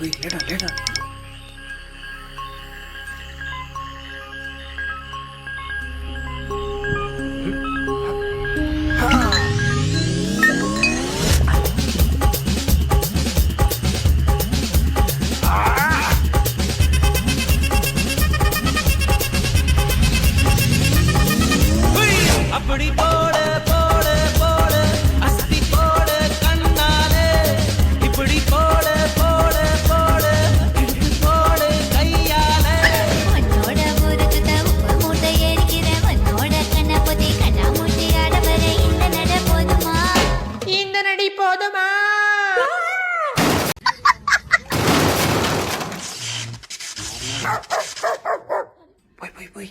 லேடா லேடா. அப்படி போட போட போட அஸ்தி போட கண்ணாலே இப்படி போட போட போட இழுத்து போட கையாலே உன்னோட ஊருக்கு உப்பு மூட்டை ஏறிக்கிற உன்னோட கண்ணை பொத்தி கண்ணா மூட்டி ஆட வர இந்த நட போதுமா இந்த நடி போதுமா? போய் போய் போய்